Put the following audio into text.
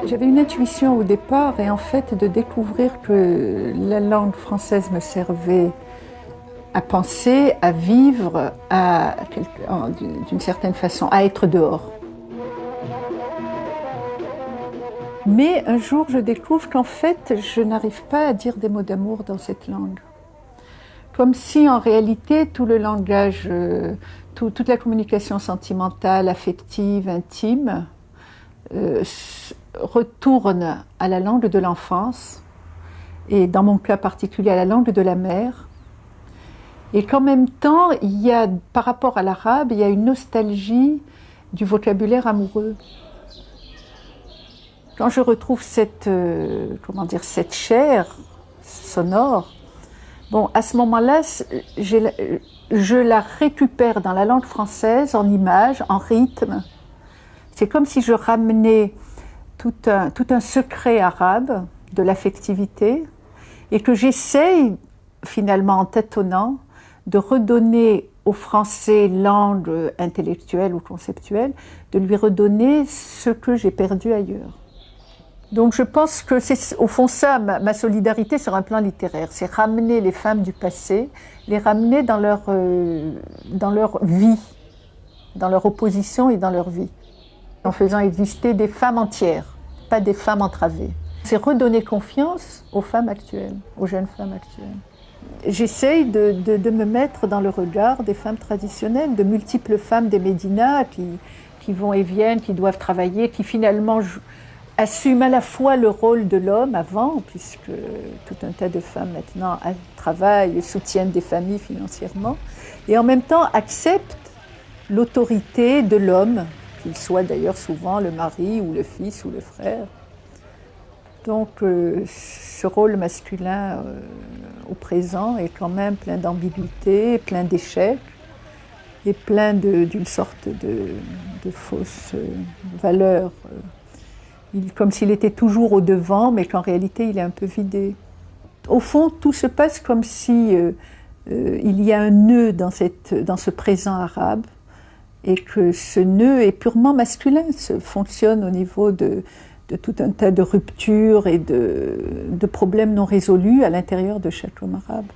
J'avais une intuition au départ et en fait de découvrir que la langue française me servait à penser, à vivre, d'une certaine façon, à être dehors. Mais un jour, je découvre qu'en fait, je n'arrive pas à dire des mots d'amour dans cette langue. Comme si en réalité, tout le langage, toute la communication sentimentale, affective, intime, retourne à la langue de l'enfance, et dans mon cas particulier, à la langue de la mère. Et qu'en même temps, par rapport à l'arabe, il y a une nostalgie du vocabulaire amoureux. Quand je retrouve cette chair sonore, bon, à ce moment-là, je la récupère dans la langue française, en images, en rythme. C'est comme si je ramenais tout un secret arabe de l'affectivité et que j'essaye, finalement, en tâtonnant, de redonner au français langue intellectuelle ou conceptuelle, de lui redonner ce que j'ai perdu ailleurs. Donc je pense que c'est au fond ça, ma solidarité sur un plan littéraire, c'est ramener les femmes du passé, les ramener dans leur vie, dans leur opposition et dans leur vie, en faisant exister des femmes entières, pas des femmes entravées. C'est redonner confiance aux femmes actuelles, aux jeunes femmes actuelles. J'essaye de me mettre dans le regard des femmes traditionnelles, de multiples femmes des médinas qui vont et viennent, qui doivent travailler, qui finalement assument à la fois le rôle de l'homme avant, puisque tout un tas de femmes maintenant travaillent, soutiennent des familles financièrement, et en même temps acceptent l'autorité de l'homme, qu'il soit d'ailleurs souvent le mari ou le fils ou le frère. Donc ce rôle masculin au présent est quand même plein d'ambiguïté, plein d'échecs et plein d'une sorte de fausse valeur. Comme s'il était toujours au devant, mais qu'en réalité il est un peu vidé. Au fond, tout se passe comme si il y a un nœud dans ce présent arabe et que ce nœud est purement masculin, fonctionne au niveau de tout un tas de ruptures et de problèmes non résolus à l'intérieur de chaque homme arabe.